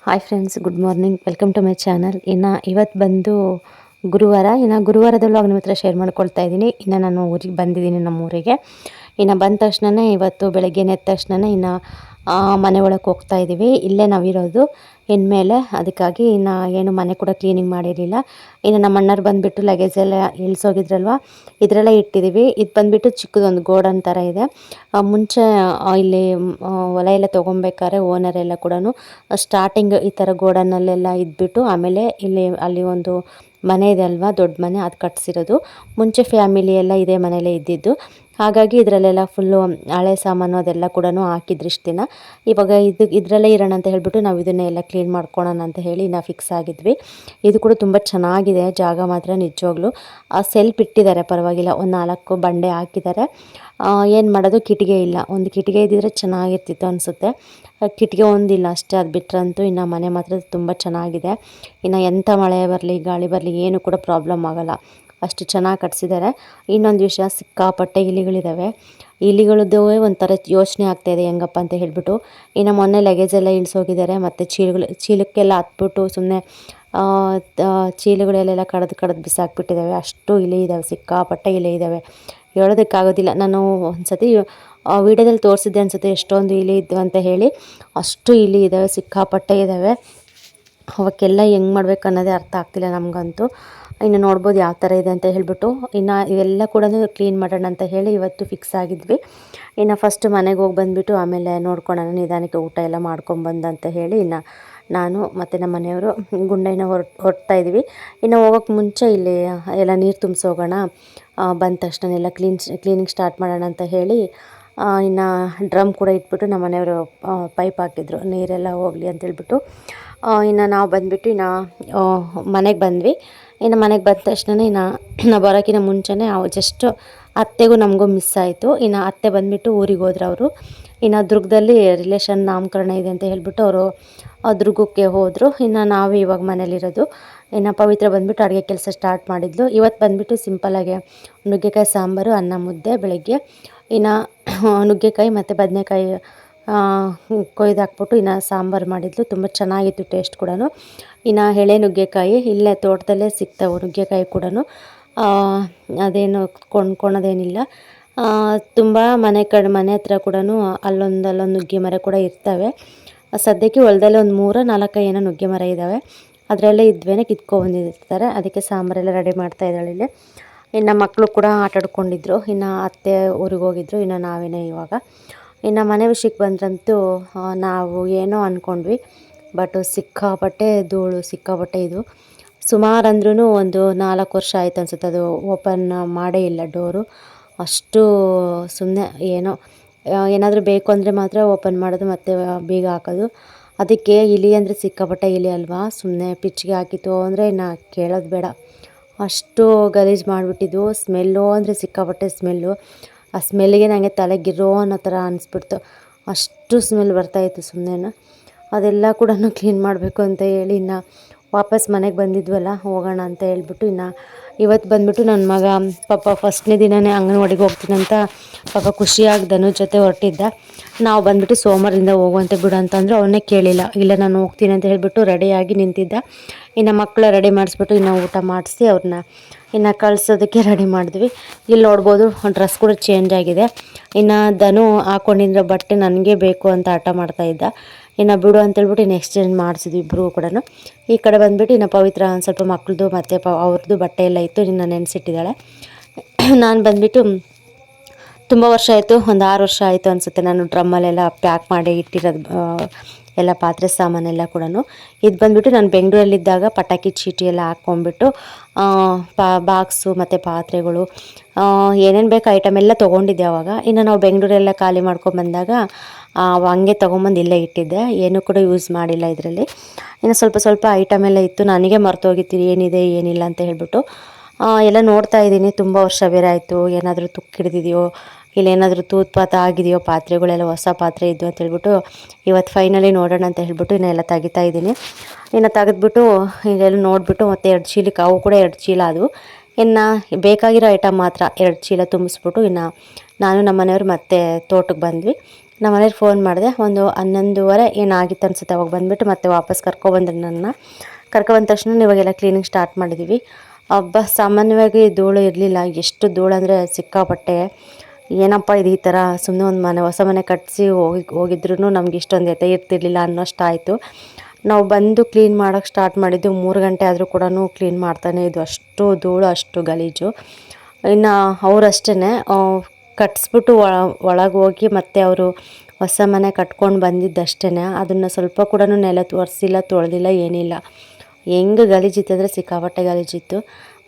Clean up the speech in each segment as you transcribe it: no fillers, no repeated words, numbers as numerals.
Hi friends, good morning. Welcome to my channel. ಇನ್ನು ಇವತ್ತು ಬಂದು ಗುರುವಾರ. ಇನ್ನು ಗುರುವಾರದ ವ್ಲಾಗ್ ನಿಮ್ಮ ಹತ್ರ ಶೇರ್ ಮಾಡ್ಕೊಳ್ತಾ ಇದ್ದೀನಿ. ಇನ್ನು ನಾನು ಊರಿಗೆ ಬಂದಿದ್ದೀನಿ, ನಮ್ಮೂರಿಗೆ. ಇನ್ನು ಬಂದ ತಕ್ಷಣವೇ ಇವತ್ತು ಬೆಳಗ್ಗೆ ಎದ್ದ ತಕ್ಷಣವೇ ಇನ್ನು ಮನೆ ಒಳಗೆ ಹೋಗ್ತಾ ಇದ್ದೀವಿ. ಇಲ್ಲೇ ನಾವಿರೋದು ಇನ್ಮೇಲೆ. ಅದಕ್ಕಾಗಿ ಇನ್ನು ಏನು ಮನೆ ಕೂಡ ಕ್ಲೀನಿಂಗ್ ಮಾಡಿರಲಿಲ್ಲ. ಇನ್ನು ನಮ್ಮ ಅಣ್ಣರು ಬಂದುಬಿಟ್ಟು ಲಗೇಜ್ ಎಲ್ಲ ಇಳಿಸೋಗಿದ್ರಲ್ವ, ಇದರೆಲ್ಲ ಇಟ್ಟಿದ್ದೀವಿ. ಇದು ಬಂದುಬಿಟ್ಟು ಚಿಕ್ಕದೊಂದು ಗೋಡನ್ ಥರ ಇದೆ. ಮುಂಚೆ ಇಲ್ಲಿ ಹೊಲ ಎಲ್ಲ ತೊಗೊಬೇಕಾದ್ರೆ ಓನರ್ ಎಲ್ಲ ಕೂಡ ಸ್ಟಾರ್ಟಿಂಗ್ ಈ ಥರ ಗೋಡನ್ನಲ್ಲೆಲ್ಲ ಇದ್ಬಿಟ್ಟು ಆಮೇಲೆ ಅಲ್ಲಿ ಒಂದು ಮನೆ ಇದೆ ಅಲ್ವಾ, ದೊಡ್ಡ ಮನೆ, ಅದು ಕಟ್ಸಿರೋದು. ಮುಂಚೆ ಫ್ಯಾಮಿಲಿ ಎಲ್ಲ ಇದೇ ಮನೆಯಲ್ಲೇ ಇದ್ದಿದ್ದು. ಹಾಗಾಗಿ ಇದರಲ್ಲೆಲ್ಲ ಫುಲ್ಲು ಹಳೆ ಸಾಮಾನು ಅದೆಲ್ಲ ಕೂಡ ಹಾಕಿದ್ರು ಇಷ್ಟು ದಿನ. ಇವಾಗ ಇದರಲ್ಲೇ ಇರೋಣ ಅಂತ ಹೇಳ್ಬಿಟ್ಟು ನಾವು ಇದನ್ನೆಲ್ಲ ಕ್ಲೀನ್ ಮಾಡ್ಕೊಳ್ಳೋಣ ಅಂತ ಹೇಳಿ ನಾವು ಫಿಕ್ಸ್ ಆಗಿದ್ವಿ. ಇದು ಕೂಡ ತುಂಬ ಚೆನ್ನಾಗಿದೆ ಜಾಗ, ಮಾತ್ರ ನಿಜವಾಗ್ಲೂ. ಸೆಲ್ಫ್ ಇಟ್ಟಿದ್ದಾರೆ, ಪರವಾಗಿಲ್ಲ. ಒಂದು 4 ಬಂಡೆ ಹಾಕಿದ್ದಾರೆ. ಏನು ಮಾಡೋದು, ಕಿಟಿಗೆ ಇಲ್ಲ. ಒಂದು ಕಿಟಿಗೆ ಇದ್ದಿದ್ರೆ ಚೆನ್ನಾಗಿರ್ತಿತ್ತು ಅನಿಸುತ್ತೆ. ಕಿಟಿಗೆ ಒಂದಿಲ್ಲ ಅಷ್ಟೇ. ಅದು ಬಿಟ್ರಂತೂ ಇನ್ನು ಮನೆ ಮಾತ್ರ ತುಂಬ ಚೆನ್ನಾಗಿದೆ. ಇನ್ನು ಎಂಥ ಮಳೆ ಬರಲಿ ಗಾಳಿ ಬರಲಿ ಏನು ಕೂಡ ಪ್ರಾಬ್ಲಮ್ ಆಗೋಲ್ಲ, ಅಷ್ಟು ಚೆನ್ನಾಗಿ ಕಟ್ಸಿದ್ದಾರೆ. ಇನ್ನೊಂದು ವಿಷಯ, ಸಿಕ್ಕಾಪಟ್ಟೆ ಇಲಿಗಳಿದ್ದಾವೆ. ಇಲಿಗಳದ್ದು ಒಂಥರ ಯೋಚನೆ ಆಗ್ತಾಯಿದೆ ಹೆಂಗಪ್ಪ ಅಂತ ಹೇಳ್ಬಿಟ್ಟು. ಇನ್ನು ಮೊನ್ನೆ ಲಗೇಜೆಲ್ಲ ಇಳಿಸೋಗಿದ್ದಾರೆ, ಮತ್ತು ಚೀಲಕ್ಕೆಲ್ಲ ಹತ್ಬಿಟ್ಟು ಸುಮ್ಮನೆ ಚೀಲಗಳೆಲ್ಲ ಕಡ್ದು ಬಿಸಾಕ್ಬಿಟ್ಟಿದ್ದಾವೆ. ಅಷ್ಟು ಇಲಿ ಇದ್ದಾವೆ, ಸಿಕ್ಕಾಪಟ್ಟೆ ಇಲಿ ಇದ್ದಾವೆ, ಹೇಳೋದಕ್ಕಾಗೋದಿಲ್ಲ. ನಾನು ಒಂದು ಸತಿ ವೀಡಿಯೋದಲ್ಲಿ ತೋರಿಸಿದ್ದೆ ಅನಿಸುತ್ತೆ, ಎಷ್ಟೊಂದು ಇಲಿ ಇದ್ದವು ಅಂತ ಹೇಳಿ. ಅಷ್ಟು ಇಲಿ ಇದ್ದಾವೆ, ಸಿಕ್ಕಾಪಟ್ಟೆ ಇದ್ದಾವೆ. ಅವಕ್ಕೆಲ್ಲ ಹೆಂಗೆ ಮಾಡ್ಬೇಕು ಅನ್ನೋದೇ ಅರ್ಥ ಆಗ್ತಿಲ್ಲ ನಮಗಂತೂ. ಇನ್ನು ನೋಡ್ಬೋದು ಯಾವ ಥರ ಇದೆ ಅಂತ ಹೇಳಿಬಿಟ್ಟು. ಇನ್ನು ಇವೆಲ್ಲ ಕೂಡ ಕ್ಲೀನ್ ಮಾಡೋಣ ಅಂತ ಹೇಳಿ ಇವತ್ತು ಫಿಕ್ಸ್ ಆಗಿದ್ವಿ. ಇನ್ನು ಫಸ್ಟ್ ಮನೆಗೆ ಹೋಗಿ ಬಂದುಬಿಟ್ಟು ಆಮೇಲೆ ನೋಡ್ಕೊಳ್ಳೋಣ, ನಿಧಾನಕ್ಕೆ ಊಟ ಎಲ್ಲ ಮಾಡ್ಕೊಂಬಂದಂತ ಹೇಳಿ ಇನ್ನು ನಾನು ಮತ್ತು ನಮ್ಮ ಮನೆಯವರು ಗುಂಡೆನ ಹೊರಡ್ತಾ ಇದ್ದೀವಿ. ಇನ್ನು ಹೋಗೋಕ್ಕೆ ಮುಂಚೆ ಇಲ್ಲಿ ಎಲ್ಲ ನೀರು ತುಂಬಿಸೋಗೋಣ, ಬಂದ ತಕ್ಷಣ ಎಲ್ಲ ಕ್ಲೀನಿಂಗ್ ಸ್ಟಾರ್ಟ್ ಮಾಡೋಣ ಅಂತ ಹೇಳಿ ಇನ್ನು ಡ್ರಮ್ ಕೂಡ ಇಟ್ಬಿಟ್ಟು ನಮ್ಮ ಮನೆಯವರು ಪೈಪ್ ಹಾಕಿದ್ರು, ನೀರೆಲ್ಲ ಹೋಗಲಿ ಅಂತೇಳ್ಬಿಟ್ಟು. ಇನ್ನು ನಾವು ಬಂದುಬಿಟ್ಟು ಇನ್ನು ಮನೆಗೆ ಬಂದ್ವಿ. ಇನ್ನು ಮನೆಗೆ ಬಂದ ತಕ್ಷಣ ನಾವು ಬರೋಕ್ಕಿಂತ ಮುಂಚೆನೇ ಜಸ್ಟ್ ಅತ್ತೆಗೂ ನಮಗೂ ಮಿಸ್ ಆಯಿತು. ಇನ್ನು ಅತ್ತೆ ಬಂದುಬಿಟ್ಟು ಊರಿಗೆ ಹೋದ್ರು ಅವರು. ಇನ್ನು ದುರ್ಗದಲ್ಲಿ ರಿಲೇಷನ್ ನಾಮಕರಣ ಇದೆ ಅಂತ ಹೇಳ್ಬಿಟ್ಟು ಅವರು ದುರ್ಗಕ್ಕೆ ಹೋದರು. ಇನ್ನು ನಾವು ಇವಾಗ ಮನೇಲಿರೋದು. ಇನ್ನು ಪವಿತ್ರ ಬಂದುಬಿಟ್ಟು ಅಡುಗೆ ಕೆಲಸ ಸ್ಟಾರ್ಟ್ ಮಾಡಿದ್ಲು. ಇವತ್ತು ಬಂದುಬಿಟ್ಟು ಸಿಂಪಲ್ಲಾಗಿ ನುಗ್ಗೆಕಾಯಿ ಸಾಂಬಾರು, ಅನ್ನ, ಮುದ್ದೆ ಬೆಳಗ್ಗೆ. ಇನ್ನು ನುಗ್ಗೆಕಾಯಿ ಮತ್ತು ಬದನೆಕಾಯಿ ಕೊಯ್ದು ಹಾಕ್ಬಿಟ್ಟು ಇನ್ನು ಸಾಂಬಾರು ಮಾಡಿದ್ಲು. ತುಂಬ ಚೆನ್ನಾಗಿತ್ತು ಟೇಸ್ಟ್ ಕೂಡ. ಇನ್ನು ಎಳೆ ನುಗ್ಗೆಕಾಯಿ ಇಲ್ಲೇ ತೋಟದಲ್ಲೇ ಸಿಗ್ತಾವೆ ನುಗ್ಗೆಕಾಯಿ ಕೂಡ, ಅದೇನು ಕೊಂಡ್ಕೊಳೋದೇನಿಲ್ಲ. ತುಂಬ ಮನೆ ಹತ್ರ ಕೂಡ ಅಲ್ಲೊಂದು ನುಗ್ಗೆ ಮರ ಕೂಡ ಇರ್ತವೆ. ಸದ್ಯಕ್ಕೆ ಹೊಲದಲ್ಲಿ ಒಂದು 3-4 ಏನೋ ನುಗ್ಗೆ ಮರ ಇದ್ದಾವೆ. ಅದರಲ್ಲೇ ಇದ್ವೇ ಕಿತ್ಕೊಂಡ್ಬಂದಿರ್ತಾರೆ. ಅದಕ್ಕೆ ಸಾಂಬಾರೆಲ್ಲ ರೆಡಿ ಮಾಡ್ತಾಯಿದ್ದಾಳೆ ಇಲ್ಲಿ. ಇನ್ನು ಮಕ್ಕಳು ಕೂಡ ಆಟಾಡ್ಕೊಂಡಿದ್ರು. ಇನ್ನು ಅತ್ತೆ ಊರಿಗೆ ಹೋಗಿದ್ರು. ಇನ್ನು ನಾವೇನೇ ಇವಾಗ. ಇನ್ನು ಮನೆ ವಿಷಯಕ್ಕೆ ಬಂದ್ರಂತೂ ನಾವು ಏನೋ ಅಂದ್ಕೊಂಡ್ವಿ, ಬಟ್ ಸಿಕ್ಕಾಪಟ್ಟೆ ಧೂಳು, ಸಿಕ್ಕಾಪಟ್ಟೆ ಇದು. ಸುಮಾರು ಅಂದ್ರೂ ಒಂದು 4 ವರ್ಷ ಆಯ್ತು ಅನ್ಸುತ್ತೆ ಅದು ಓಪನ್ ಮಾಡೇ ಇಲ್ಲ ಡೋರು. ಅಷ್ಟು ಸುಮ್ಮನೆ ಏನೋ ಏನಾದರೂ ಬೇಕು ಅಂದರೆ ಮಾತ್ರ ಓಪನ್ ಮಾಡೋದು, ಮತ್ತು ಬೀಗ ಹಾಕೋದು. ಅದಕ್ಕೆ ಇಲಿ ಅಂದರೆ ಸಿಕ್ಕಾಪಟ್ಟೆ ಇಲಿ ಅಲ್ವಾ, ಸುಮ್ಮನೆ ಪಿಚ್ಚಿಗೆ ಹಾಕಿತ್ತು ಅಂದರೆ ಇನ್ನು ಕೇಳೋದು ಬೇಡ, ಅಷ್ಟು ಗಲೀಜು ಮಾಡಿಬಿಟ್ಟಿದ್ವು. ಸ್ಮೆಲ್ಲು ಅಂದರೆ ಸಿಕ್ಕಾಪಟ್ಟೆ ಸ್ಮೆಲ್ಲು. ಆ ಸ್ಮೆಲ್ಲಿಗೆ ನನಗೆ ತಲೆ ಗಿರೋ ಅನ್ನೋ ಥರ ಅನಿಸ್ಬಿಡ್ತು, ಅಷ್ಟು ಸ್ಮೆಲ್ ಬರ್ತಾಯಿತ್ತು. ಸುಮ್ಮನೆ ಅದೆಲ್ಲ ಕೂಡ ಕ್ಲೀನ್ ಮಾಡಬೇಕು ಅಂತ ಹೇಳಿ ಇನ್ನು ವಾಪಸ್ ಮನೆಗೆ ಬಂದಿದ್ವಲ್ಲ, ಹೋಗೋಣ ಅಂತ ಹೇಳ್ಬಿಟ್ಟು ಇನ್ನು ಇವತ್ತು ಬಂದುಬಿಟ್ಟು ನನ್ನ ಮಗ ಪಾಪ ಫಸ್ಟ್ನೇ ದಿನವೇ ಅಂಗನವಾಡಿಗೆ ಹೋಗ್ತೀನಂತ ಪಾಪ ಖುಷಿಯಾಗಿ ಧನುಜ್ ಜೊತೆ ಹೊರಟಿದ್ದ. ನಾವು ಬಂದುಬಿಟ್ಟು ಸೋಮವಾರದಿಂದ ಹೋಗುವಂತೆ ಬಿಡು ಅಂತಂದರೆ ಅವನ್ನೇ ಕೇಳಿಲ್ಲ. ಇಲ್ಲ, ನಾನು ಹೋಗ್ತೀನಿ ಅಂತ ಹೇಳಿಬಿಟ್ಟು ರೆಡಿಯಾಗಿ ನಿಂತಿದ್ದ. ಇನ್ನು ಮಕ್ಕಳ ರೆಡಿ ಮಾಡಿಸ್ಬಿಟ್ಟು ಇನ್ನು ಊಟ ಮಾಡಿಸಿ ಅವ್ರನ್ನ ಇನ್ನು ಕಳ್ಸೋದಕ್ಕೆ ರೆಡಿ ಮಾಡಿದ್ವಿ. ಇಲ್ಲಿ ನೋಡ್ಬೋದು ಡ್ರೆಸ್ ಕೂಡ ಚೇಂಜ್ ಆಗಿದೆ. ಇನ್ನು ಧನು ಹಾಕ್ಕೊಂಡಿರೋ ಬಟ್ಟೆ ನನಗೆ ಬೇಕು ಅಂತ ಹಠ ಮಾಡ್ತಾಯಿದ್ದ. ಇನ್ನು ಬಿಡು ಅಂತೇಳ್ಬಿಟ್ಟು ಇನ್ನು ಎಕ್ಸ್ಚೇಂಜ್ ಮಾಡಿಸಿದ್ವಿ ಇಬ್ಬರು ಕೂಡ. ಈ ಕಡೆ ಬಂದುಬಿಟ್ಟು ಇನ್ನು ಪವಿತ್ರ ಒಂದು ಸ್ವಲ್ಪ ಮಕ್ಕಳದು ಮತ್ತು ಅವ್ರದ್ದು ಬಟ್ಟೆ ಎಲ್ಲ ಇತ್ತು, ಇನ್ನು ನೆನೆಸಿಟ್ಟಿದ್ದಾಳೆ. ನಾನು ಬಂದುಬಿಟ್ಟು ತುಂಬ ವರ್ಷ ಆಯಿತು, ಒಂದು 6 ವರ್ಷ ಆಯಿತು ಅನಿಸುತ್ತೆ ನಾನು ಡ್ರಮ್ಮಲ್ಲೆಲ್ಲ ಪ್ಯಾಕ್ ಮಾಡಿ ಇಟ್ಟಿರೋದು ಎಲ್ಲ ಪಾತ್ರೆ ಸಾಮಾನೆಲ್ಲ ಕೂಡ. ಇದು ಬಂದುಬಿಟ್ಟು ನಾನು ಬೆಂಗಳೂರಲ್ಲಿದ್ದಾಗ ಪಟಾಕಿ ಚೀಟಿ ಎಲ್ಲ ಹಾಕ್ಕೊಂಡ್ಬಿಟ್ಟು ಬಾಕ್ಸು ಮತ್ತು ಪಾತ್ರೆಗಳು ಏನೇನು ಬೇಕು ಐಟಮ್ ಎಲ್ಲ ತೊಗೊಂಡಿದ್ದೆ ಆವಾಗ. ಇನ್ನು ನಾವು ಬೆಂಗಳೂರೆಲ್ಲ ಖಾಲಿ ಮಾಡ್ಕೊಂಬಂದಾಗ ಹಂಗೆ ತೊಗೊಂಬಂದು ಇಲ್ಲೇ ಇಟ್ಟಿದ್ದೆ, ಏನೂ ಕೂಡ ಯೂಸ್ ಮಾಡಿಲ್ಲ ಇದರಲ್ಲಿ. ಇನ್ನು ಸ್ವಲ್ಪ ಐಟಮ್ ಎಲ್ಲ ಇತ್ತು, ನನಗೆ ಮರ್ತೋಗಿತ್ತು ಏನಿದೆ ಏನಿಲ್ಲ ಅಂತ ಹೇಳ್ಬಿಟ್ಟು. ಎಲ್ಲ ನೋಡ್ತಾ ಇದ್ದೀನಿ, ತುಂಬ ವರ್ಷ ಬೇರೆ ಆಯಿತು, ಏನಾದರೂ ತುಕ್ಕು ಹಿಡಿದಿದೆಯೋ ಇಲ್ಲ ಏನಾದರೂ ತೂತ್ಪಾತ ಆಗಿದೆಯೋ, ಪಾತ್ರೆಗಳೆಲ್ಲ ಹೊಸ ಪಾತ್ರೆ ಇದ್ದು ಅಂತ ಹೇಳ್ಬಿಟ್ಟು ಇವತ್ತು ಫೈನಲಿ ನೋಡೋಣ ಅಂತ ಹೇಳ್ಬಿಟ್ಟು ಇನ್ನೆಲ್ಲ ತೆಗಿತಾ ಇದ್ದೀನಿ. ಇನ್ನು ತೆಗೆದ್ಬಿಟ್ಟು ಇದೆಲ್ಲ ನೋಡಿಬಿಟ್ಟು ಮತ್ತು 2 ಚೀಲಕ್ಕೆ ಅವು ಕೂಡ 2 ಚೀಲ ಆದವು. ಇನ್ನು ಬೇಕಾಗಿರೋ ಐಟಮ್ ಮಾತ್ರ 2 ಚೀಲ ತುಂಬಿಸ್ಬಿಟ್ಟು ಇನ್ನು ನಾನು ನಮ್ಮ ಮನೆಯವರು ಮತ್ತೆ ತೋಟಕ್ಕೆ ಬಂದ್ವಿ. ನಮ್ಮ ಮನೇಲಿ ಫೋನ್ ಮಾಡಿದೆ, ಒಂದು 11:30 ಏನಾಗಿತ್ತು ಅನ್ಸುತ್ತೆ. ಅವಾಗ ಬಂದುಬಿಟ್ಟು ಮತ್ತೆ ವಾಪಸ್ ಕರ್ಕೊಬಂದ್ರು ನನ್ನ. ಕರ್ಕೊಬಂದ ತಕ್ಷಣ ಇವಾಗೆಲ್ಲ ಕ್ಲೀನಿಂಗ್ ಸ್ಟಾರ್ಟ್ ಮಾಡಿದ್ದೀವಿ. ಸಾಮಾನ್ಯವಾಗಿ ಧೂಳು ಇರಲಿಲ್ಲ, ಎಷ್ಟು ಧೂಳು ಅಂದರೆ ಸಿಕ್ಕಾಪಟ್ಟೆ. ಏನಪ್ಪ ಇದು ಈ ಥರ, ಸುಮ್ಮನೆ ಒಂದು ಹೊಸ ಮನೆ ಕಟ್ಟಿಸಿ ಹೋಗಿದ್ರೂ ನಮ್ಗೆ ಇಷ್ಟೊಂದು ಎತ್ತೆ ಇರ್ತಿರ್ಲಿಲ್ಲ ಅನ್ನೋಷ್ಟಾಯಿತು. ನಾವು ಬಂದು ಕ್ಲೀನ್ ಮಾಡೋಕ್ಕೆ ಸ್ಟಾರ್ಟ್ ಮಾಡಿದ್ದು 3 ಗಂಟೆ ಆದರೂ ಕೂಡ ಕ್ಲೀನ್ ಮಾಡ್ತಾನೆ ಇದು, ಅಷ್ಟು ಧೂಳು, ಅಷ್ಟು ಗಲೀಜು. ಇನ್ನು ಅವರಷ್ಟೇ ಕಟ್ಸ್ಬಿಟ್ಟು ಒಳಗೆ ಹೋಗಿ ಮತ್ತೆ ಅವರು ಹೊಸ ಮನೆ ಕಟ್ಕೊಂಡು ಬಂದಿದ್ದಷ್ಟೇ, ಅದನ್ನು ಸ್ವಲ್ಪ ಕೂಡ ನೆಲ ಒರೆಸಿಲ್ಲ, ತೊಳೆದಿಲ್ಲ, ಏನಿಲ್ಲ. ಹೆಂಗೆ ಗಲೀಜಿತ್ತಂದರೆ ಸಿಕ್ಕಾಪಟ್ಟೆ ಗಲೀಜಿತ್ತು.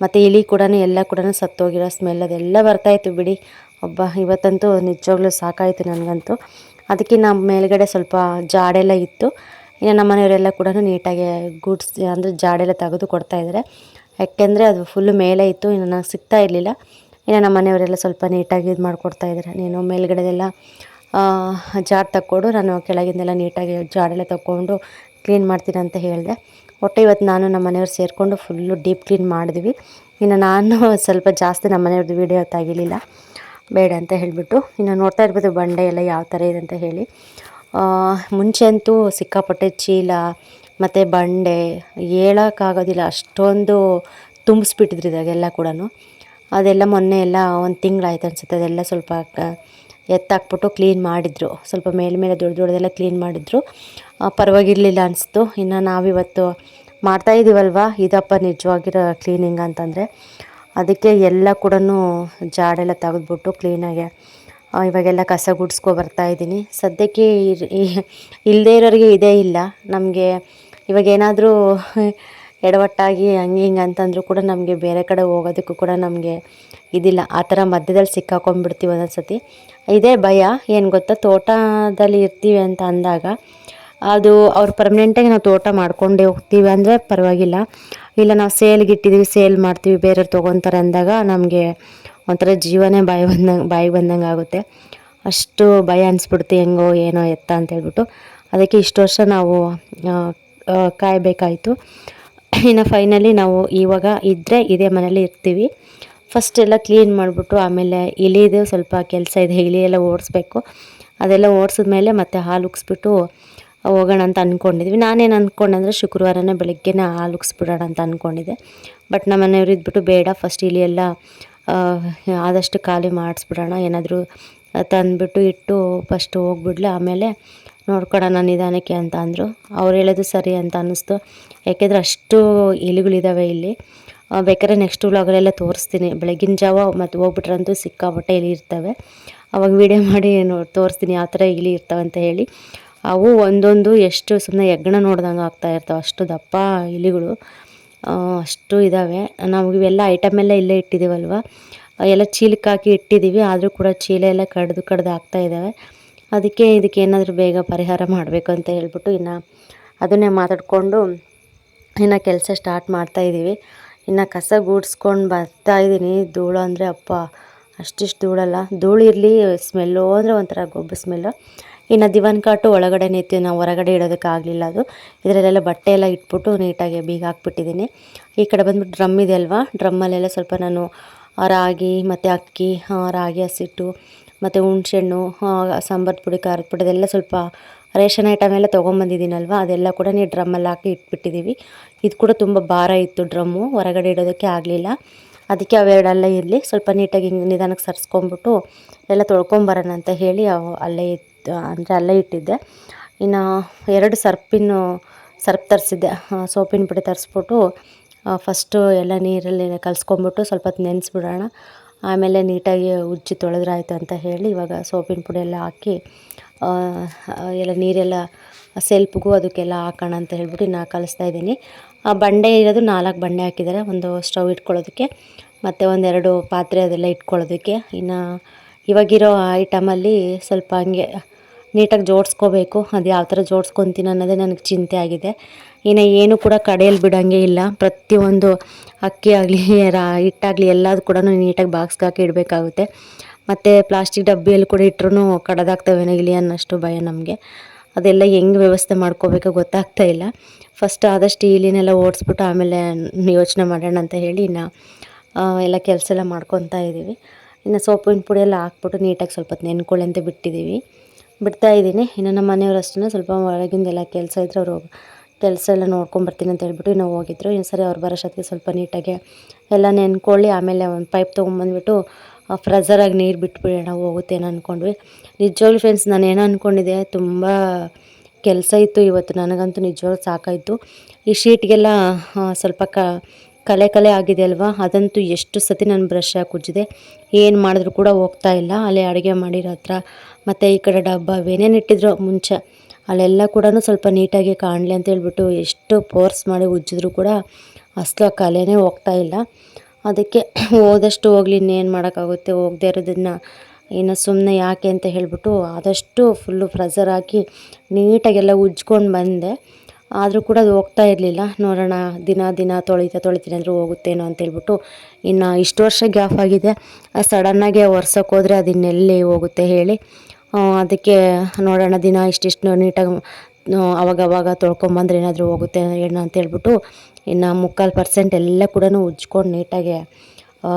ಮತ್ತು ಇಲಿ ಕೂಡ ಎಲ್ಲ ಕೂಡ ಸತ್ತೋಗಿರೋ ಸ್ಮೆಲ್ ಅದೆಲ್ಲ ಬರ್ತಾಯಿತ್ತು ಬಿಡಿ. ಇವತ್ತಂತೂ ನಿಜವಾಗ್ಲೂ ಸಾಕಾಯಿತು ನನಗಂತೂ. ಅದಕ್ಕೆ ನಮ್ಮ ಮೇಲ್ಗಡೆ ಸ್ವಲ್ಪ ಜಾಡೆಲ್ಲ ಇತ್ತು. ಇನ್ನು ನಮ್ಮ ಮನೆಯವರೆಲ್ಲ ಕೂಡ ನೀಟಾಗಿ ಗುಡ್ಸಿ ಅಂದರೆ ಜಾಡೆಲ್ಲ ತೆಗೆದು ಕೊಡ್ತಾಯಿದ್ದಾರೆ. ಯಾಕೆಂದರೆ ಅದು ಫುಲ್ಲು ಮೇಲೆ ಇತ್ತು, ಇನ್ನು ನನಗೆ ಸಿಗ್ತಾ ಇರಲಿಲ್ಲ. ಇನ್ನು ನಮ್ಮ ಮನೆಯವರೆಲ್ಲ ಸ್ವಲ್ಪ ನೀಟಾಗಿ ಇದು ಮಾಡಿಕೊಡ್ತಾಯಿದ್ದಾರೆ. ನೀನು ಮೇಲ್ಗಡೆದೆಲ್ಲ ಜಾಡ್ ತಕ್ಕೊಡು, ನಾನು ಕೆಳಗಿಂದೆಲ್ಲ ನೀಟಾಗಿ ಜಾಡೆಲ್ಲ ತಗೊಂಡು ಕ್ಲೀನ್ ಮಾಡ್ತೀನಿ ಅಂತ ಹೇಳಿದೆ. ಒಟ್ಟು ಇವತ್ತು ನಾನು ನಮ್ಮ ಮನೆಯವ್ರು ಸೇರಿಕೊಂಡು ಫುಲ್ಲು ಡೀಪ್ ಕ್ಲೀನ್ ಮಾಡಿದ್ವಿ. ಇನ್ನು ನಾನು ಸ್ವಲ್ಪ ಜಾಸ್ತಿ ನಮ್ಮ ಮನೆಯವ್ರದ್ದು ವೀಡಿಯೋ ತೆಗಿಲಿಲ್ಲ, ಬೇಡ ಅಂತ ಹೇಳಿಬಿಟ್ಟು. ಇನ್ನು ನೋಡ್ತಾ ಇರ್ಬೋದು ಬಂಡೆ ಎಲ್ಲ ಯಾವ ಥರ ಇದೆ ಅಂತ ಹೇಳಿ. ಮುಂಚೆ ಅಂತೂ ಸಿಕ್ಕಾಪಟ್ಟೆ ಚೀಲ ಮತ್ತು ಬಂಡೆ ಹೇಳೋಕ್ಕಾಗೋದಿಲ್ಲ, ಅಷ್ಟೊಂದು ತುಂಬಿಸ್ಬಿಟ್ಟಿದ್ರು ಇದಾಗೆಲ್ಲ ಕೂಡ. ಅದೆಲ್ಲ ಮೊನ್ನೆ ಎಲ್ಲ ಒಂದು ತಿಂಗಳಾಯ್ತು ಅನಿಸುತ್ತೆ, ಅದೆಲ್ಲ ಸ್ವಲ್ಪ ಎತ್ತಾಕ್ಬಿಟ್ಟು ಕ್ಲೀನ್ ಮಾಡಿದರು. ಸ್ವಲ್ಪ ಮೇಲೆ ದೊಡ್ಡದೆಲ್ಲ ಕ್ಲೀನ್ ಮಾಡಿದ್ರು, ಪರವಾಗಿರಲಿಲ್ಲ ಅನಿಸ್ತು. ಇನ್ನು ನಾವಿವತ್ತು ಮಾಡ್ತಾಯಿದ್ದೀವಲ್ವ, ಇದಪ್ಪ ನಿಜವಾಗಿರೋ ಕ್ಲೀನಿಂಗ್ ಅಂತಂದರೆ. ಅದಕ್ಕೆ ಎಲ್ಲ ಕೂಡ ಜಾಡೆಲ್ಲ ತೆಗೆದ್ಬಿಟ್ಟು ಕ್ಲೀನಾಗಿ ಇವಾಗೆಲ್ಲ ಕಸ ಗುಡಿಸ್ಕೊ ಬರ್ತಾಯಿದ್ದೀನಿ. ಸದ್ಯಕ್ಕೆ ಇಲ್ಲದೇ ಇರೋರಿಗೆ ಇದೇ ಇಲ್ಲ. ನಮಗೆ ಇವಾಗೇನಾದರೂ ಎಡವಟ್ಟಾಗಿ ಹಂಗೆ ಹಿಂಗೆ ಅಂತಂದರೂ ಕೂಡ ನಮಗೆ ಬೇರೆ ಕಡೆ ಹೋಗೋದಕ್ಕೂ ಕೂಡ ನಮಗೆ ಇದಿಲ್ಲ. ಆ ಥರ ಮಧ್ಯದಲ್ಲಿ ಸಿಕ್ಕಾಕೊಂಡ್ಬಿಡ್ತೀವಿ ಒಂದೊಂದು ಸತಿ. ಇದೇ ಭಯ. ಏನು ಗೊತ್ತಾ, ತೋಟದಲ್ಲಿ ಇರ್ತೀವಿ ಅಂತ ಅಂದಾಗ ಅದು ಅವ್ರು ಪರ್ಮನೆಂಟಾಗಿ ನಾವು ತೋಟ ಮಾಡ್ಕೊಂಡೇ ಹೋಗ್ತೀವಿ ಅಂದರೆ ಪರವಾಗಿಲ್ಲ. ಇಲ್ಲ ನಾವು ಸೇಲ್ಗೆ ಇಟ್ಟಿದ್ದೀವಿ, ಸೇಲ್ ಮಾಡ್ತೀವಿ, ಬೇರೆಯವ್ರು ತೊಗೊತಾರೆ ಅಂದಾಗ ನಮಗೆ ಒಂಥರ ಜೀವನೇ ಬಾಯಿಗೆ ಬಂದಂಗೆ ಆಗುತ್ತೆ. ಅಷ್ಟು ಭಯ ಅನಿಸ್ಬಿಡುತ್ತೆ, ಹೆಂಗೋ ಏನೋ ಎತ್ತ ಅಂತೇಳ್ಬಿಟ್ಟು. ಅದಕ್ಕೆ ಇಷ್ಟು ವರ್ಷ ನಾವು ಕಾಯಬೇಕಾಯಿತು. ಇನ್ನು ಫೈನಲಿ ನಾವು ಇವಾಗ ಇದ್ದರೆ ಇದೇ ಮನೇಲಿ ಇರ್ತೀವಿ. ಫಸ್ಟ್ ಎಲ್ಲ ಕ್ಲೀನ್ ಮಾಡಿಬಿಟ್ಟು ಆಮೇಲೆ ಇಲಿದು ಸ್ವಲ್ಪ ಕೆಲಸ ಇದೆ, ಇಲಿ ಎಲ್ಲ ಓಡಿಸ್ಬೇಕು. ಅದೆಲ್ಲ ಓಡಿಸಿದ್ಮೇಲೆ ಮತ್ತೆ ಹಾಲು ಉಗಿಸ್ಬಿಟ್ಟು ಹೋಗೋಣ ಅಂತ ಅಂದ್ಕೊಂಡಿದ್ವಿ. ನಾನೇನು ಅಂದ್ಕೊಂಡೆ ಅಂದರೆ ಶುಕ್ರವಾರನೇ ಬೆಳಗ್ಗೆನೇ ಹಾಲು ಉಗಿಸ್ಬಿಡೋಣ ಅಂತ ಅಂದ್ಕೊಂಡಿದ್ದೆ. ಬಟ್ ನಮ್ಮ ಮನೆಯವರು ಇದ್ಬಿಟ್ಟು ಬೇಡ, ಫಸ್ಟ್ ಇಲಿ ಎಲ್ಲ ಆದಷ್ಟು ಖಾಲಿ ಮಾಡಿಸ್ಬಿಡೋಣ, ಏನಾದರೂ ತಂದುಬಿಟ್ಟು ಇಟ್ಟು ಫಸ್ಟ್ ಹೋಗ್ಬಿಡ್ಲಿ, ಆಮೇಲೆ ನೋಡ್ಕೊಳೋಣ ನಿಧಾನಕ್ಕೆ ಅಂತ ಅಂದರು. ಅವ್ರು ಹೇಳೋದು ಸರಿ ಅಂತ ಅನ್ನಿಸ್ತು. ಯಾಕೆಂದರೆ ಅಷ್ಟು ಇಲಿಗಳಿದ್ದಾವೆ ಇಲ್ಲಿ. ಬೇಕಾದ್ರೆ ನೆಕ್ಸ್ಟ್ ವ್ಲಾಗಲ್ಲೆಲ್ಲ ತೋರಿಸ್ತೀನಿ. ಬೆಳಗಿನ ಜಾವ ಮತ್ತು ಹೋಗ್ಬಿಟ್ರಂತೂ ಸಿಕ್ಕಾಪಟ್ಟೆ ಇಲಿ ಇರ್ತವೆ. ಅವಾಗ ವೀಡಿಯೋ ಮಾಡಿ ತೋರಿಸ್ತೀನಿ ಯಾವ ಥರ ಇಲಿ ಇರ್ತವೆ ಅಂತ ಹೇಳಿ. ಅವು ಒಂದೊಂದು ಎಷ್ಟು ಸುಮ್ಮನೆ ಹೆಗ್ಗಣ ನೋಡ್ದಂಗೆ ಆಗ್ತಾಯಿರ್ತವೆ, ಅಷ್ಟು ದಪ್ಪ ಇಲಿಗಳು ಅಷ್ಟು ಇದ್ದಾವೆ. ನಾವು ಇವೆಲ್ಲ ಐಟಮ್ ಎಲ್ಲ ಇಲ್ಲೇ ಇಟ್ಟಿದ್ದೀವಲ್ವ, ಎಲ್ಲ ಚೀಲಕ್ಕೆ ಹಾಕಿ ಇಟ್ಟಿದ್ದೀವಿ. ಆದರೂ ಕೂಡ ಚೀಲ ಎಲ್ಲ ಕಡ್ದು ಆಗ್ತಾಯಿದ್ದಾವೆ. ಅದಕ್ಕೆ ಇದಕ್ಕೆ ಏನಾದರೂ ಬೇಗ ಪರಿಹಾರ ಮಾಡಬೇಕು ಅಂತ ಹೇಳ್ಬಿಟ್ಟು ಇನ್ನು ಅದನ್ನೇ ಮಾತಾಡಿಕೊಂಡು ಇನ್ನು ಕೆಲಸ ಸ್ಟಾರ್ಟ್ ಮಾಡ್ತಾಯಿದ್ದೀವಿ. ಇನ್ನು ಕಸ ಗೂಡಿಸ್ಕೊಂಡು ಬರ್ತಾಯಿದ್ದೀನಿ. ಧೂಳು ಅಂದರೆ ಅಪ್ಪ ಅಷ್ಟಿಷ್ಟು ಧೂಳಲ್ಲ, ಧೂಳು ಇರಲಿ, ಸ್ಮೆಲ್ಲು ಅಂದರೆ ಒಂಥರ ಗೊಬ್ಬರ ಸ್ಮೆಲ್ಲು. ಇನ್ನು ದಿವಾನ್ ಕಾಟು ಒಳಗಡೆನೇ ಇತ್ತು, ನಾವು ಹೊರಗಡೆ ಇಡೋದಕ್ಕಾಗಲಿಲ್ಲ. ಅದು ಇದರಲ್ಲೆಲ್ಲ ಬಟ್ಟೆ ಎಲ್ಲ ಇಟ್ಬಿಟ್ಟು ನೀಟಾಗಿ ಬೀಗ ಹಾಕ್ಬಿಟ್ಟಿದ್ದೀನಿ. ಈ ಕಡೆ ಬಂದುಬಿಟ್ಟು ಡ್ರಮ್ ಇದೆ ಅಲ್ವಾ, ಡ್ರಮ್ಮಲ್ಲೆಲ್ಲ ಸ್ವಲ್ಪ ನಾನು ರಾಗಿ ಮತ್ತು ಅಕ್ಕಿ, ರಾಗಿ ಹಸಿಟ್ಟು ಮತ್ತು ಹುಣ್ಸೆಹಣ್ಣು, ಸಾಂಬಾರು ಪುಡಿ, ಖಾರದ ಪುಡಿ ಅದೆಲ್ಲ ಸ್ವಲ್ಪ ರೇಷನ್ ಐಟಮ್ ಎಲ್ಲ ತೊಗೊಂಬಂದಿದ್ದೀನಲ್ವ, ಅದೆಲ್ಲ ಕೂಡ ನೀವು ಡ್ರಮ್ಮಲ್ಲಿ ಹಾಕಿ ಇಟ್ಬಿಟ್ಟಿದ್ದೀವಿ. ಇದು ಕೂಡ ತುಂಬ ಭಾರ ಇತ್ತು ಡ್ರಮ್ಮು, ಹೊರಗಡೆ ಇಡೋದಕ್ಕೆ ಆಗಲಿಲ್ಲ. ಅದಕ್ಕೆ ಅವೆರಡೆಲ್ಲ ಇರಲಿ, ಸ್ವಲ್ಪ ನೀಟಾಗಿ ಹಿಂಗೆ ನಿಧಾನಕ್ಕೆ ಸರಿಸ್ಕೊಂಬಿಟ್ಟು ಎಲ್ಲ ತೊಳ್ಕೊಂಬರೋಣ ಅಂತ ಹೇಳಿ ಅಲ್ಲೇ ಇತ್ತು, ಅಂದರೆ ಅಲ್ಲೇ ಇಟ್ಟಿದ್ದೆ. ಇನ್ನು 2 ಸರ್ಪ್ ತರಿಸಿದ್ದೆ, ಸೋಪಿನ ಪುಡಿ ತರಿಸ್ಬಿಟ್ಟು ಫಸ್ಟು ಎಲ್ಲ ನೀರಲ್ಲಿ ಕಲಿಸ್ಕೊಂಬಿಟ್ಟು ಸ್ವಲ್ಪ ಹೊತ್ತು ನೆನೆಸ್ಬಿಡೋಣ, ಆಮೇಲೆ ನೀಟಾಗಿ ಉಜ್ಜಿ ತೊಳೆದ್ರಾಯ್ತು ಅಂತ ಹೇಳಿ ಇವಾಗ ಸೋಪಿನ ಪುಡಿ ಎಲ್ಲ ಹಾಕಿ ಎಲ್ಲ ನೀರೆಲ್ಲ ಸೆಲ್ಪ್ಗೂ ಅದಕ್ಕೆಲ್ಲ ಹಾಕೋಣ ಅಂತ ಹೇಳ್ಬಿಟ್ಟು ಇನ್ನು ಕಲಿಸ್ತಾ ಇದ್ದೀನಿ. ಬಂಡೆ ಇರೋದು 4 ಬಂಡೆ ಹಾಕಿದ್ದಾರೆ, ಒಂದು ಸ್ಟವ್ ಇಟ್ಕೊಳ್ಳೋದಕ್ಕೆ ಮತ್ತು 1-2 ಪಾತ್ರೆ ಅದೆಲ್ಲ ಇಟ್ಕೊಳ್ಳೋದಕ್ಕೆ. ಇನ್ನು ಇವಾಗಿರೋ ಐಟಮಲ್ಲಿ ಸ್ವಲ್ಪ ಹಂಗೆ ನೀಟಾಗಿ ಜೋಡಿಸ್ಕೋಬೇಕು. ಅದು ಯಾವ ಥರ ಜೋಡಿಸ್ಕೊತೀನಿ ಅನ್ನೋದೇ ನನಗೆ ಚಿಂತೆ ಆಗಿದೆ. ಇನ್ನು ಏನು ಕೂಡ ಕಡೆಯಲ್ಲಿ ಬಿಡೋಂಗೆ ಇಲ್ಲ, ಪ್ರತಿಯೊಂದು ಅಕ್ಕಿ ಆಗಲಿ ಹಿಟ್ಟಾಗಲಿ ಎಲ್ಲದೂ ಕೂಡ ನೀಟಾಗಿ ಬಾಕ್ಸ್ಗೆ ಹಾಕಿ ಇಡಬೇಕಾಗುತ್ತೆ. ಮತ್ತು ಪ್ಲಾಸ್ಟಿಕ್ ಡಬ್ಬಿಯಲ್ಲಿ ಕೂಡ ಇಟ್ಟರೂ ಕಡದಾಗ್ತವೆ ಇಲಿ ಅನ್ನೋಷ್ಟು ಭಯ ನಮಗೆ. ಅದೆಲ್ಲ ಹೆಂಗೆ ವ್ಯವಸ್ಥೆ ಮಾಡ್ಕೋಬೇಕೋ ಗೊತ್ತಾಗ್ತಾ ಇಲ್ಲ. ಫಸ್ಟ್ ಆದಷ್ಟು ಇಲಿನೆಲ್ಲ ಓಡಿಸ್ಬಿಟ್ಟು ಆಮೇಲೆ ಯೋಚನೆ ಮಾಡೋಣ ಅಂತ ಹೇಳಿ ಇನ್ನು ಎಲ್ಲ ಕೆಲಸ ಎಲ್ಲ ಮಾಡ್ಕೊತಾ ಇದ್ದೀವಿ. ಇನ್ನು ಸೋಪಿನ ಪುಡಿ ಎಲ್ಲ ಹಾಕ್ಬಿಟ್ಟು ನೀಟಾಗಿ ಸ್ವಲ್ಪ ಹೊತ್ತು ನೆನ್ಕೊಳ್ಳಿ ಅಂತ ಬಿಟ್ಟಿದ್ದೀವಿ. ಬಿಡ್ತಾ ಇದ್ದೀನಿ. ಇನ್ನು ನಮ್ಮ ಮನೆಯವರು ಅಷ್ಟೇ ಸ್ವಲ್ಪ ಹೊರಗಿಂದೆಲ್ಲ ಕೆಲಸ ಇದ್ದರೆ ಅವರು ಕೆಲಸ ಎಲ್ಲ ನೋಡ್ಕೊಂಬರ್ತೀನಿ ಅಂತ ಹೇಳ್ಬಿಟ್ಟು ಇನ್ನೂ ಹೋಗಿದ್ರು. ಇನ್ನು ಸರಿ ಅವ್ರು ಬರೋಷ್ಟೊತ್ತಿಗೆ ಸ್ವಲ್ಪ ನೀಟಾಗಿ ಎಲ್ಲ ನೆನ್ಕೊಳ್ಳಿ, ಆಮೇಲೆ ಒಂದು ಪೈಪ್ ತೊಗೊಂಬಂದ್ಬಿಟ್ಟು ಫ್ರೆಝರಾಗಿ ನೀರು ಬಿಟ್ಬಿಡೋಣ ಹೋಗುತ್ತೇನೋ ಅಂದ್ಕೊಂಡ್ವಿ. ನಿಜವಾಗ್ಲೂ ಫ್ರೆಂಡ್ಸ್ ನಾನು ಏನೋ ಅಂದ್ಕೊಂಡಿದ್ದೆ, ತುಂಬ ಕೆಲಸ ಇತ್ತು ಇವತ್ತು. ನನಗಂತೂ ನಿಜವಾಗ್ಲೂ ಸಾಕಾಯಿತು. ಈ ಶೀಟ್ಗೆಲ್ಲ ಸ್ವಲ್ಪ ಕಲೆ ಆಗಿದೆ ಅಲ್ವಾ, ಅದಂತೂ ಎಷ್ಟು ಸತಿ ನಾನು ಬ್ರಷ್ ಹಾಕಿ ಉಜ್ಜಿದೆ, ಏನು ಮಾಡಿದ್ರು ಕೂಡ ಹೋಗ್ತಾ ಇಲ್ಲ. ಅಲ್ಲಿ ಅಡುಗೆ ಮಾಡಿರೋ ಹತ್ರ ಮತ್ತು ಈ ಕಡೆ ಡಬ್ಬ ಏನೇನು ಇಟ್ಟಿದ್ರು ಮುಂಚೆ ಅಲ್ಲೆಲ್ಲ ಕೂಡ ಸ್ವಲ್ಪ ನೀಟಾಗಿ ಕಾಣಲಿ ಅಂತ ಹೇಳ್ಬಿಟ್ಟು ಎಷ್ಟು ಫೋರ್ಸ್ ಮಾಡಿ ಉಜ್ಜಿದ್ರು ಕೂಡ ಅಸಲು ಆ ಕಲೆನೇ ಹೋಗ್ತಾ ಇಲ್ಲ. ಅದಕ್ಕೆ ಹೋದಷ್ಟು ಹೋಗಲಿ, ಇನ್ನೇನು ಮಾಡೋಕ್ಕಾಗುತ್ತೆ, ಹೋಗದೆ ಇರೋದನ್ನು ಇನ್ನು ಸುಮ್ಮನೆ ಯಾಕೆ ಅಂತ ಹೇಳಿಬಿಟ್ಟು ಆದಷ್ಟು ಫುಲ್ಲು ಫ್ರೆಝರ್ ಹಾಕಿ ನೀಟಾಗೆಲ್ಲ ಉಜ್ಕೊಂಡು ಬಂದೆ. ಆದರೂ ಕೂಡ ಅದು ಹೋಗ್ತಾ ಇರಲಿಲ್ಲ. ನೋಡೋಣ ದಿನ ತೊಳಿತೀನಿ ಅಂದರೂ ಹೋಗುತ್ತೇನೋ ಅಂತೇಳ್ಬಿಟ್ಟು ಇನ್ನು ಇಷ್ಟು ವರ್ಷ ಗ್ಯಾಪ್ ಆಗಿದೆ. ಸಡನ್ನಾಗಿ ಒರ್ಸೋಕೆ ಹೋದರೆ ಅದು ಇನ್ನೆಲ್ಲಿ ಹೋಗುತ್ತೆ ಹೇಳಿ. ಅದಕ್ಕೆ ನೋಡೋಣ ದಿನ ಇಷ್ಟಿಷ್ಟು ನೀಟಾಗಿ ಅವಾಗವಾಗ ತೊಳ್ಕೊಂಬಂದ್ರೆ ಏನಾದರೂ ಹೋಗುತ್ತೆ ಏನೋ ಅಂತೇಳ್ಬಿಟ್ಟು ಇನ್ನು 3/4% ಎಲ್ಲ ಕೂಡ ಉಜ್ಕೊಂಡು ನೀಟಾಗಿ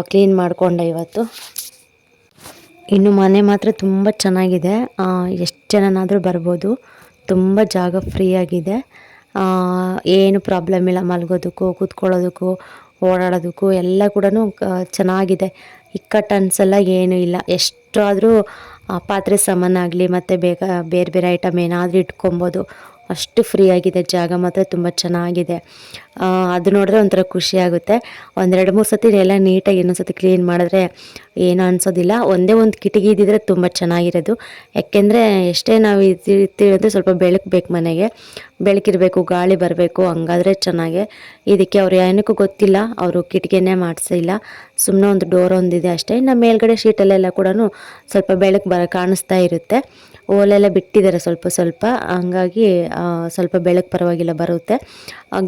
ಕ್ಲೀನ್ ಮಾಡಿಕೊಂಡೆ ಇವತ್ತು. ಇನ್ನು ಮನೆ ಮಾತ್ರ ತುಂಬ ಚೆನ್ನಾಗಿದೆ, ಎಷ್ಟು ಜನನಾದರೂ ಬರ್ಬೋದು. ತುಂಬ ಜಾಗ ಫ್ರೀಯಾಗಿದೆ, ಏನು ಪ್ರಾಬ್ಲಮ್ ಇಲ್ಲ. ಮಲಗೋದಕ್ಕೂ ಕೂತ್ಕೊಳ್ಳೋದಕ್ಕೂ ಓಡಾಡೋದಕ್ಕೂ ಎಲ್ಲ ಕೂಡ ಚೆನ್ನಾಗಿದೆ. ಇಕ್ಕಟ್ಟು ಅನಿಸಲ್ಲ, ಏನೂ ಇಲ್ಲ. ಎಷ್ಟಾದರೂ ಪಾತ್ರೆ ಸಾಮಾನಾಗಲಿ ಮತ್ತು ಬೇರೆ ಬೇರೆ ಐಟಮ್ ಏನಾದರೂ ಇಟ್ಕೊಬೋದು. ಅಷ್ಟು ಫ್ರೀಯಾಗಿದೆ, ಜಾಗ ಮಾತ್ರ ತುಂಬ ಚೆನ್ನಾಗಿದೆ. ಅದು ನೋಡಿದ್ರೆ ಒಂಥರ ಖುಷಿಯಾಗುತ್ತೆ. 1-2-3 ಸತಿ ಎಲ್ಲ ನೀಟಾಗಿ ಇನ್ನೊಂದು ಸತಿ ಕ್ಲೀನ್ ಮಾಡಿದ್ರೆ ಏನೂ ಅನಿಸೋದಿಲ್ಲ. ಒಂದೇ ಒಂದು ಕಿಟಕಿ ಇದ್ದಿದ್ರೆ ತುಂಬ ಚೆನ್ನಾಗಿರೋದು. ಯಾಕೆಂದರೆ ಎಷ್ಟೇ ನಾವು ಇರ್ತೀವಿ ಅಂದರೆ ಸ್ವಲ್ಪ ಬೆಳಕು ಬೇಕು, ಮನೆಗೆ ಬೆಳಕಿರಬೇಕು, ಗಾಳಿ ಬರಬೇಕು, ಹಂಗಾದ್ರೆ ಚೆನ್ನಾಗೆ. ಇದಕ್ಕೆ ಅವ್ರು ಏನಕ್ಕೂ ಗೊತ್ತಿಲ್ಲ, ಅವರು ಕಿಟಕಿನೇ ಮಾಡಿಸಿಲ್ಲ, ಸುಮ್ಮನೆ ಒಂದು ಡೋರ್ ಒಂದಿದೆ ಅಷ್ಟೇ. ಇನ್ನು ಮೇಲ್ಗಡೆ ಶೀಟಲ್ಲೆಲ್ಲ ಕೂಡ ಸ್ವಲ್ಪ ಬೆಳಕು ಕಾಣಿಸ್ತಾ ಇರುತ್ತೆ. ಓಲೆಲ್ಲ ಬಿಟ್ಟಿದ್ದಾರೆ ಸ್ವಲ್ಪ, ಹಂಗಾಗಿ ಸ್ವಲ್ಪ ಬೆಳಕು ಪರವಾಗಿಲ್ಲ ಬರುತ್ತೆ.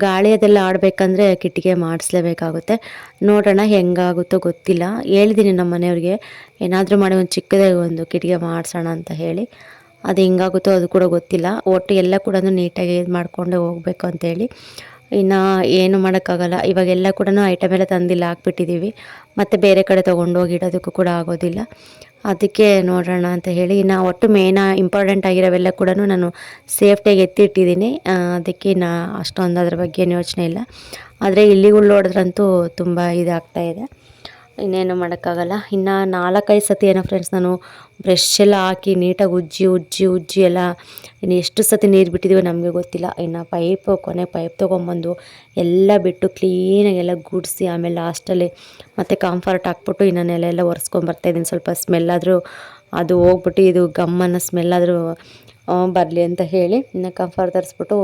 ಗಾಳಿ ಅದೆಲ್ಲ ಆಡಬೇಕಂದ್ರೆ ಕಿಟಕಿ ಮಾಡಿಸ್ಲೇಬೇಕಾಗುತ್ತೆ. ನೋಡೋಣ ಹೆಂಗಾಗುತ್ತೋ ಗೊತ್ತಿಲ್ಲ. ಹೇಳಿದ್ದೀನಿ ನಮ್ಮ ಮನೆಯವ್ರಿಗೆ ಏನಾದರೂ ಮಾಡಿ ಒಂದು ಚಿಕ್ಕದಾಗಿ ಒಂದು ಕಿಟಕಿ ಮಾಡಿಸೋಣ ಅಂತ ಹೇಳಿ. ಅದು ಹೆಂಗಾಗುತ್ತೋ ಅದು ಕೂಡ ಗೊತ್ತಿಲ್ಲ. ಒಟ್ಟು ಎಲ್ಲ ಕೂಡ ನೀಟಾಗಿ ಇದು ಮಾಡಿಕೊಂಡೆ ಹೋಗಬೇಕು ಅಂತೇಳಿ. ಇನ್ನು ಏನು ಮಾಡೋಕ್ಕಾಗಲ್ಲ. ಇವಾಗೆಲ್ಲ ಕೂಡ ಐಟಮ್ ಎಲ್ಲ ತಂದಿಲ್ಲ, ಹಾಕ್ಬಿಟ್ಟಿದ್ದೀವಿ. ಮತ್ತು ಬೇರೆ ಕಡೆ ತೊಗೊಂಡೋಗಿ ಇಡೋದಕ್ಕೂ ಕೂಡ ಆಗೋದಿಲ್ಲ. ಅದಕ್ಕೆ ನೋಡೋಣ ಅಂತ ಹೇಳಿ ಇನ್ನು ಒಟ್ಟು ಇಂಪಾರ್ಟೆಂಟ್ ಆಗಿರೋವೆಲ್ಲ ಕೂಡ ನಾನು ಸೇಫ್ಟಿಯಾಗಿ ಎತ್ತಿಟ್ಟಿದ್ದೀನಿ. ಅದಕ್ಕೆ ಇನ್ನು ಅಷ್ಟೊಂದು ಅದ್ರ ಬಗ್ಗೆ ಏನು ಯೋಚನೆ ಇಲ್ಲ. ಆದರೆ ಇಲಿಗಳು ನೋಡಿದ್ರಂತೂ ತುಂಬ ಇದಾಗ್ತಾಯಿದೆ. ಇನ್ನೇನು ಮಾಡೋಕ್ಕಾಗಲ್ಲ. ಇನ್ನು 4-5 ಸತಿ ಏನೋ ಫ್ರೆಂಡ್ಸ್ ನಾನು ಬ್ರಷ್ ಎಲ್ಲ ಹಾಕಿ ನೀಟಾಗಿ ಉಜ್ಜಿ ಎಲ್ಲ ಇನ್ನು ಎಷ್ಟು ಸತಿ ನೀರು ಬಿಟ್ಟಿದ್ದೀವೋ ನಮಗೆ ಗೊತ್ತಿಲ್ಲ. ಇನ್ನು ಕೊನೆ ಪೈಪ್ ತೊಗೊಂಬಂದು ಎಲ್ಲ ಬಿಟ್ಟು ಕ್ಲೀನಾಗಿ ಎಲ್ಲ ಗುಡಿಸಿ ಆಮೇಲೆ ಲಾಸ್ಟಲ್ಲಿ ಮತ್ತು ಕಾಂಫರ್ಟ್ ಹಾಕ್ಬಿಟ್ಟು ಇನ್ನು ನೆಲ ಎಲ್ಲ ಒರೆಸ್ಕೊಂಬರ್ತಾಯಿದ್ದೀನಿ. ಸ್ವಲ್ಪ ಸ್ಮೆಲ್ಲಾದರೂ ಅದು ಹೋಗ್ಬಿಟ್ಟು ಇದು ಗಮ್ಮನ್ನು ಸ್ಮೆಲ್ಲಾದರೂ ಬರಲಿ ಅಂತ ಹೇಳಿ ಇನ್ನು ಕಂಫರ್ಟ್ ತರಿಸ್ಬಿಟ್ಟು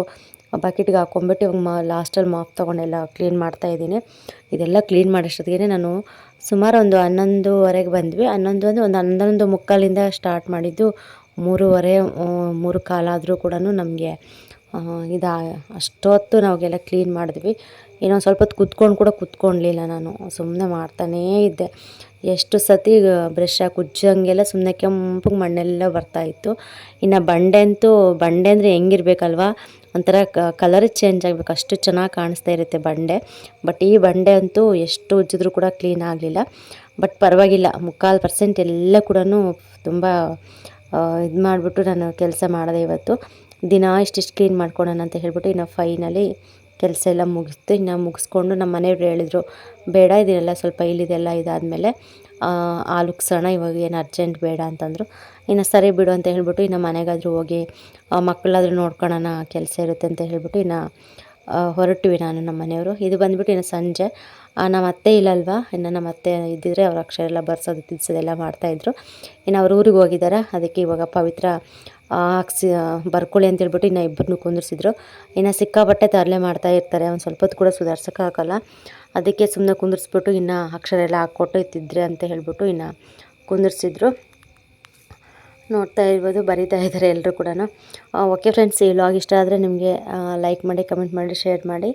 ಬಕೆಟ್ಗೆ ಹಾಕ್ಕೊಂಬಿಟ್ಟು ಇವಾಗ ಲಾಸ್ಟಲ್ಲಿ ಮಾಪ್ ತೊಗೊಂಡೆಲ್ಲ ಕ್ಲೀನ್ ಮಾಡ್ತಾಯಿದ್ದೀನಿ. ಇದೆಲ್ಲ ಕ್ಲೀನ್ ಮಾಡೋಷ್ಟೊತ್ತಿಗೆ ನಾನು ಸುಮಾರು ಒಂದು 11:30ಗೆ ಬಂದ್ವಿ. 11:15 ಸ್ಟಾರ್ಟ್ ಮಾಡಿದ್ದು 3:15 ಆದರೂ ಕೂಡ ನಮಗೆ ಅಷ್ಟೊತ್ತು ನಾವಾಗೆಲ್ಲ ಕ್ಲೀನ್ ಮಾಡಿದ್ವಿ. ಇನ್ನೊಂದು ಸ್ವಲ್ಪ ಹೊತ್ತು ಕೂತ್ಕೊಳ್ಳಲಿಲ್ಲ ನಾನು, ಸುಮ್ಮನೆ ಮಾಡ್ತಾನೇ ಇದ್ದೆ. ಎಷ್ಟು ಸತಿ ಬ್ರಷ್ ಹಾಕಿ ಉಜ್ಜಂಗೆಲ್ಲ ಸುಮ್ಮನೆ ಕೆಂಪಗೆ ಮಣ್ಣೆಲ್ಲ ಬರ್ತಾಯಿತ್ತು. ಇನ್ನು ಬಂಡೆ ಅಂದರೆ ಹೆಂಗಿರ್ಬೇಕಲ್ವ, ಒಂಥರ ಕಲರ್ ಚೇಂಜ್ ಆಗಬೇಕು, ಅಷ್ಟು ಚೆನ್ನಾಗಿ ಕಾಣಿಸ್ತಾ ಇರುತ್ತೆ ಬಂಡೆ. ಬಟ್ ಈ ಬಂಡೆ ಅಂತೂ ಎಷ್ಟು ಉಜ್ಜಿದ್ರೂ ಕೂಡ ಕ್ಲೀನ್ ಆಗಲಿಲ್ಲ. ಬಟ್ ಪರವಾಗಿಲ್ಲ, 3/4% ಎಲ್ಲ ಕೂಡ ತುಂಬ ಇದು ಮಾಡಿಬಿಟ್ಟು ನಾನು ಕೆಲಸ ಮಾಡಿದೆ ಇವತ್ತು. ದಿನ ಇಷ್ಟಿಷ್ಟು ಕ್ಲೀನ್ ಮಾಡ್ಕೊಳ್ಳೋಣ ಅಂತ ಹೇಳ್ಬಿಟ್ಟು ಇನ್ನು ಫೈನಲಿ ಕೆಲಸ ಎಲ್ಲ ಮುಗಿಸ್ತು. ಇನ್ನು ಮುಗಿಸ್ಕೊಂಡು ನಮ್ಮ ಮನೆಯವ್ರು ಹೇಳಿದರು, ಬೇಡ ಇದನ್ನೆಲ್ಲ ಸ್ವಲ್ಪ ಇಲ್ಲಿದೆಲ್ಲ ಇದಾದಮೇಲೆ ಆಲುಕ್ಸೋಣ, ಇವಾಗ ಏನು ಅರ್ಜೆಂಟ್ ಬೇಡ ಅಂತಂದರು. ಇನ್ನು ಸರಿ ಬಿಡು ಅಂತ ಹೇಳ್ಬಿಟ್ಟು ಇನ್ನು ಮನೆಗಾದರೂ ಹೋಗಿ ಮಕ್ಕಳಾದರೂ ನೋಡ್ಕೊಳ್ಳೋಣ, ಕೆಲಸ ಇರುತ್ತೆ ಅಂತ ಹೇಳ್ಬಿಟ್ಟು ಇನ್ನು ಹೊರಟಿವಿ ನಾನು ನಮ್ಮ ಮನೆಯವರು. ಇದು ಬಂದುಬಿಟ್ಟು ಇನ್ನು ಸಂಜೆ. ನಮ್ಮ ಅತ್ತೆ ಇಲ್ಲಲ್ವ, ಇನ್ನು ನಮ್ಮ ಅತ್ತೆ ಇದ್ದಿದ್ರೆ ಅವ್ರ ಅಕ್ಷರ ಎಲ್ಲ ಬರ್ಸೋದು ತಿಳ್ಸೋದೆಲ್ಲ ಮಾಡ್ತಾಯಿದ್ರು. ಇನ್ನು ಅವ್ರ ಊರಿಗೆ ಹೋಗಿದ್ದಾರೆ. ಅದಕ್ಕೆ ಇವಾಗ ಪವಿತ್ರ ಬರ್ಕೊಳ್ಳಿ ಅಂತೇಳ್ಬಿಟ್ಟು ಇನ್ನು ಇಬ್ಬರನ್ನೂ ಕುಂದಿರ್ಸಿದ್ರು. ಇನ್ನು ಸಿಕ್ಕಾಪಟ್ಟೆ ತರಲೆ ಮಾಡ್ತಾ ಇರ್ತಾರೆ, ಒಂದು ಸ್ವಲ್ಪ ಹೊತ್ತು ಕೂಡ ಸುಧಾರ್ಸೋಕ್ಕಾಗಲ್ಲ. ಅದಕ್ಕೆ ಸುಮ್ಮನೆ ಕುಂದಿರ್ಸ್ಬಿಟ್ಟು ಇನ್ನು ಅಕ್ಷರ ಎಲ್ಲ ಹಾಕ್ಕೊಟ್ಟು ಇತ್ತಿದ್ರೆ ಅಂತ ಹೇಳ್ಬಿಟ್ಟು ಇನ್ನು ಕುಂದಿರ್ಸಿದ್ರು. ನೋಡ್ತಾ ಇರ್ಬೋದು, ಬರಿತಾ ಇದ್ದಾರೆ ಎಲ್ಲರೂ ಕೂಡ. ಓಕೆ ಫ್ರೆಂಡ್ಸ್, ಈ ವ್ಲಾಗ್ ಇಷ್ಟ ಆದರೆ ನಿಮಗೆ ಲೈಕ್ ಮಾಡಿ, ಕಮೆಂಟ್ ಮಾಡಿ, ಶೇರ್ ಮಾಡಿ.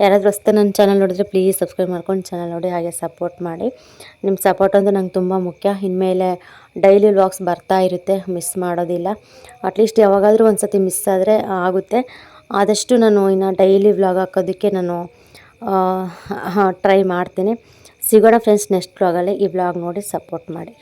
ಯಾರಾದರೂ ಹೊಸ್ತು ನನ್ನ ಚಾನಲ್ ನೋಡಿದ್ರೆ ಪ್ಲೀಸ್ ಸಬ್ಸ್ಕ್ರೈಬ್ ಮಾಡ್ಕೊಂಡು ಚಾನಲ್ ನೋಡಿ, ಹಾಗೆ ಸಪೋರ್ಟ್ ಮಾಡಿ. ನಿಮ್ಮ ಸಪೋರ್ಟ್ ಅಂತೂ ನಂಗೆ ತುಂಬ ಮುಖ್ಯ. ಇನ್ಮೇಲೆ ಡೈಲಿ ವ್ಲಾಗ್ಸ್ ಬರ್ತಾ ಇರುತ್ತೆ, ಮಿಸ್ ಮಾಡೋದಿಲ್ಲ. ಅಟ್ಲೀಸ್ಟ್ ಯಾವಾಗಾದರೂ ಒಂದು ಸತಿ ಮಿಸ್ ಆದರೆ ಆಗುತ್ತೆ. ಆದಷ್ಟು ನಾನು ಇನ್ನು ಡೈಲಿ ವ್ಲಾಗ್ ಹಾಕೋದಕ್ಕೆ ನಾನು ಟ್ರೈ ಮಾಡ್ತೀನಿ. ಸಿಗೋಣ ಫ್ರೆಂಡ್ಸ್ ನೆಕ್ಸ್ಟ್ ವ್ಲಾಗಲ್ಲಿ. ಈ ವ್ಲಾಗ್ ನೋಡಿ ಸಪೋರ್ಟ್ ಮಾಡಿ.